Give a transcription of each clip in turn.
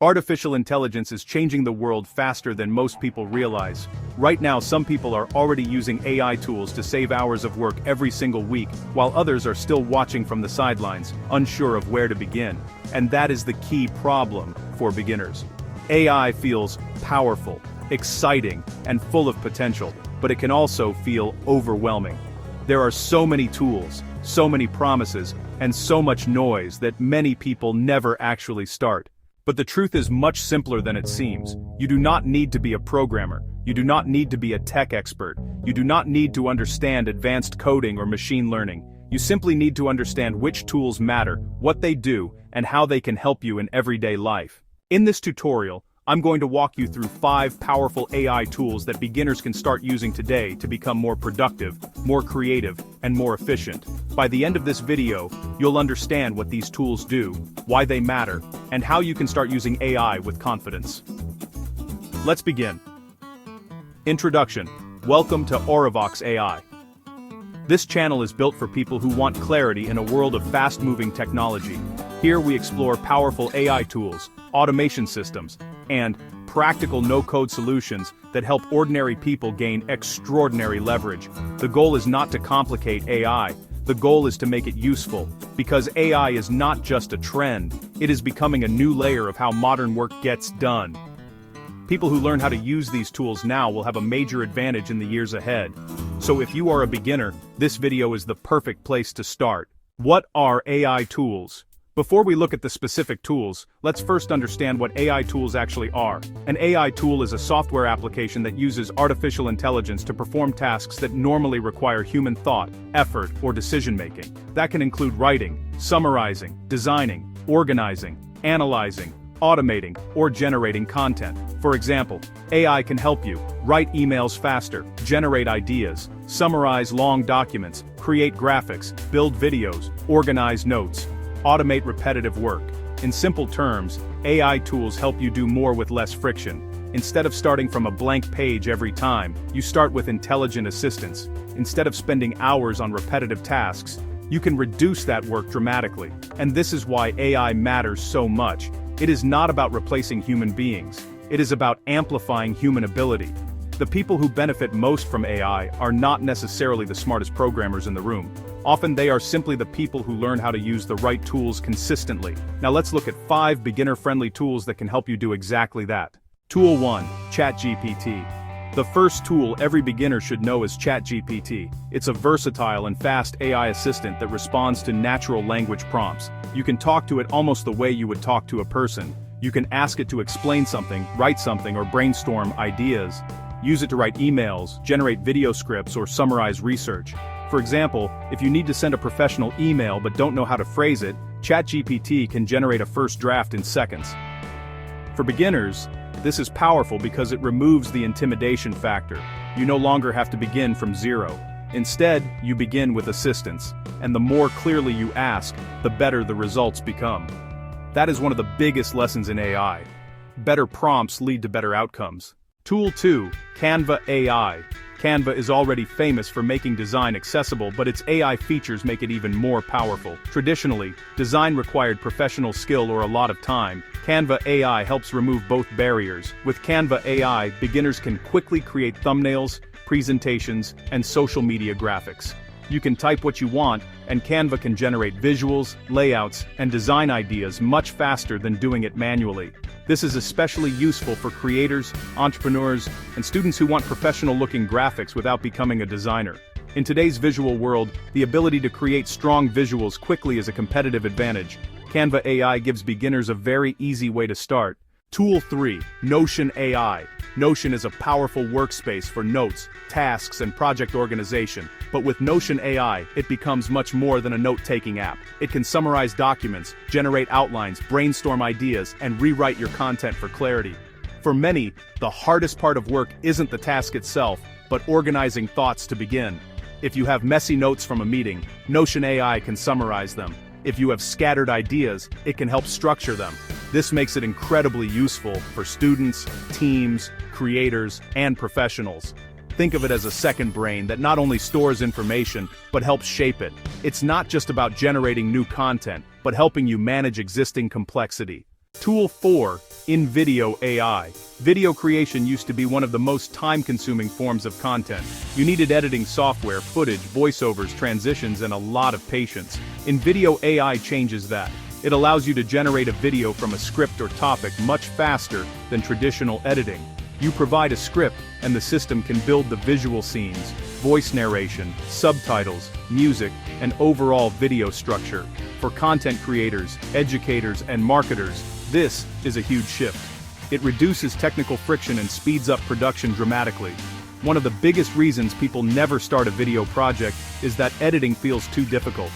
Artificial intelligence is changing the world faster than most people realize. Right now, some people are already using AI tools to save hours of work every single week, while others are still watching from the sidelines, unsure of where to begin. And that is the key problem for beginners. AI feels powerful, exciting, and full of potential, but it can also feel overwhelming. There are so many tools, so many promises, and so much noise that many people never actually start. But the truth is much simpler than it seems. You do not need to be a programmer. You do not need to be a tech expert. You do not need to understand advanced coding or machine learning. You simply need to understand which tools matter, what they do, and how they can help you in everyday life. In this tutorial, I'm going to walk you through 5 powerful AI tools that beginners can start using today to become more productive, more creative, and more efficient. By the end of this video, you'll understand what these tools do, why they matter, and how you can start using AI with confidence. Let's begin. Introduction. Welcome to Aurevox AI. This channel is built for people who want clarity in a world of fast-moving technology. Here we explore powerful AI tools, automation systems, and practical no-code solutions that help ordinary people gain extraordinary leverage. The goal is not to complicate AI. The goal is to make it useful, because AI is not just a trend, it is becoming a new layer of how modern work gets done. People who learn how to use these tools now will have a major advantage in the years ahead. So if you are a beginner, this video is the perfect place to start. What are AI tools? Before we look at the specific tools, let's first understand what AI tools actually are. An AI tool is a software application that uses artificial intelligence to perform tasks that normally require human thought, effort, or decision-making. That can include writing, summarizing, designing, organizing, analyzing, automating, or generating content. For example, AI can help you write emails faster, generate ideas, summarize long documents, create graphics, build videos, organize notes, automate repetitive work. In simple terms, AI tools help you do more with less friction. Instead of starting from a blank page every time, you start with intelligent assistance. Instead of spending hours on repetitive tasks, you can reduce that work dramatically. And this is why AI matters so much. It is not about replacing human beings. It is about amplifying human ability. The people who benefit most from AI are not necessarily the smartest programmers in the room. Often they are simply the people who learn how to use the right tools consistently. Now let's look at 5 beginner-friendly tools that can help you do exactly that. Tool 1. ChatGPT. The first tool every beginner should know is ChatGPT. It's a versatile and fast AI assistant that responds to natural language prompts. You can talk to it almost the way you would talk to a person. You can ask it to explain something, write something, or brainstorm ideas. Use it to write emails, generate video scripts, or summarize research. For example, if you need to send a professional email but don't know how to phrase it, ChatGPT can generate a first draft in seconds. For beginners, this is powerful because it removes the intimidation factor. You no longer have to begin from zero. Instead, you begin with assistance, and the more clearly you ask, the better the results become. That is one of the biggest lessons in AI. Better prompts lead to better outcomes. Tool 2. Canva AI. Canva is already famous for making design accessible, but its AI features make it even more powerful. Traditionally, design required professional skill or a lot of time. Canva AI helps remove both barriers. With Canva AI, beginners can quickly create thumbnails, presentations, and social media graphics. You can type what you want, and Canva can generate visuals, layouts, and design ideas much faster than doing it manually. This is especially useful for creators, entrepreneurs, and students who want professional-looking graphics without becoming a designer. In today's visual world, the ability to create strong visuals quickly is a competitive advantage. Canva AI gives beginners a very easy way to start. Tool 3. Notion AI. Notion is a powerful workspace for notes, tasks, and project organization. But with Notion AI, it becomes much more than a note-taking app. It can summarize documents, generate outlines, brainstorm ideas, and rewrite your content for clarity. For many, the hardest part of work isn't the task itself, but organizing thoughts to begin. If you have messy notes from a meeting, Notion AI can summarize them. If you have scattered ideas, it can help structure them. This makes it incredibly useful for students, teams, creators, and professionals. Think of it as a second brain that not only stores information, but helps shape it. It's not just about generating new content, but helping you manage existing complexity. Tool 4. In video AI. Video creation used to be one of the most time-consuming forms of content. You needed editing software, footage, voiceovers, transitions, and a lot of patience. In video AI changes that. It allows you to generate a video from a script or topic much faster than traditional editing. You provide a script, and the system can build the visual scenes, voice narration, subtitles, music, and overall video structure. For content creators, educators, and marketers, this is a huge shift. It reduces technical friction and speeds up production dramatically. One of the biggest reasons people never start a video project is that editing feels too difficult.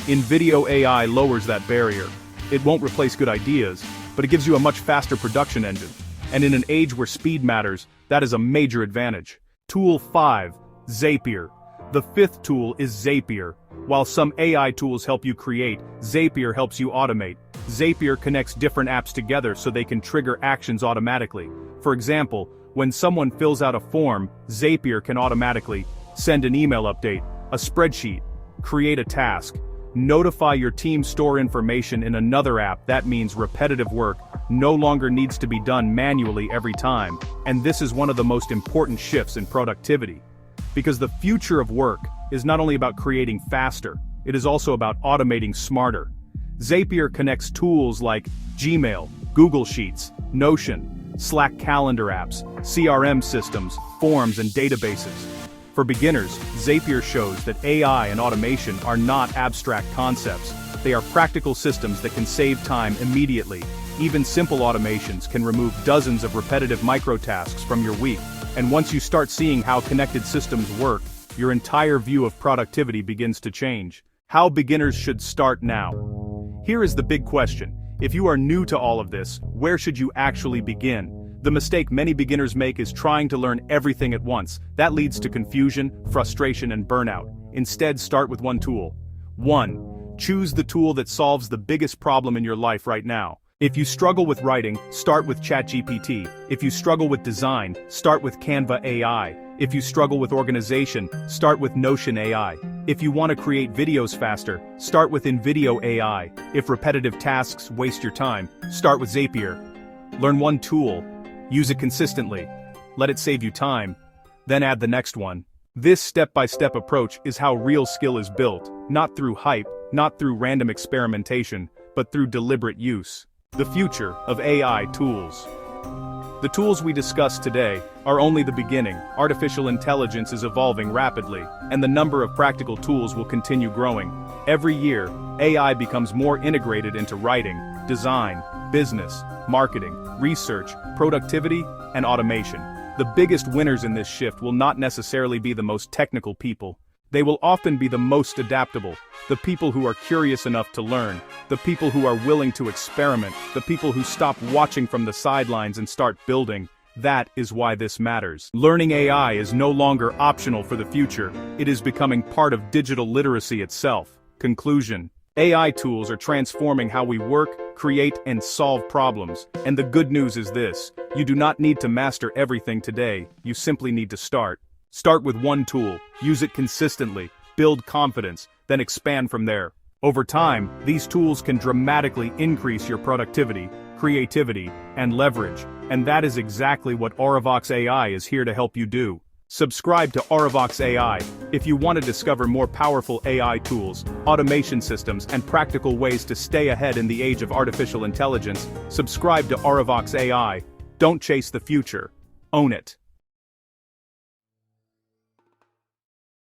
In video AI lowers that barrier. It won't replace good ideas, but it gives you a much faster production engine. And in an age where speed matters, that is a major advantage. Tool 5. Zapier. The fifth tool is Zapier. While some AI tools help you create, Zapier helps you automate. Zapier connects different apps together so they can trigger actions automatically. For example, when someone fills out a form, Zapier can automatically send an email update, a spreadsheet, create a task, notify your team, store information in another app. That means repetitive work no longer needs to be done manually every time. And this is one of the most important shifts in productivity. Because the future of work is not only about creating faster, it is also about automating smarter. Zapier connects tools like Gmail, Google Sheets, Notion, Slack calendar apps, CRM systems, forms, and databases. For beginners, Zapier shows that AI and automation are not abstract concepts. They are practical systems that can save time immediately. Even simple automations can remove dozens of repetitive microtasks from your week. And once you start seeing how connected systems work, your entire view of productivity begins to change. How beginners should start now. Here is the big question. If you are new to all of this, where should you actually begin? The mistake many beginners make is trying to learn everything at once. That leads to confusion, frustration, and burnout. Instead, start with one tool. 1. Choose the tool that solves the biggest problem in your life right now. If you struggle with writing, start with ChatGPT. If you struggle with design, start with Canva AI. If you struggle with organization, start with Notion AI. If you want to create videos faster, start with InVideo AI. If repetitive tasks waste your time, start with Zapier. Learn one tool, use it consistently, let it save you time, then add the next one. This step-by-step approach is how real skill is built, not through hype, not through random experimentation, but through deliberate use. The future of AI tools. The tools we discussed today are only the beginning. Artificial intelligence is evolving rapidly, and the number of practical tools will continue growing. Every year, AI becomes more integrated into writing, design, business, marketing, research, productivity, and automation. The biggest winners in this shift will not necessarily be the most technical people. They will often be the most adaptable, the people who are curious enough to learn, the people who are willing to experiment, the people who stop watching from the sidelines and start building. That is why this matters. Learning AI is no longer optional for the future, it is becoming part of digital literacy itself. Conclusion. AI tools are transforming how we work, create, and solve problems. And the good news is this: you do not need to master everything today, you simply need to start. Start with one tool, use it consistently, build confidence, then expand from there. Over time, these tools can dramatically increase your productivity, creativity, and leverage, and that is exactly what Aurevox AI is here to help you do. Subscribe to Aurevox AI if you want to discover more powerful AI tools, automation systems, and practical ways to stay ahead in the age of artificial intelligence. Subscribe to Aurevox AI. Don't chase the future. Own it.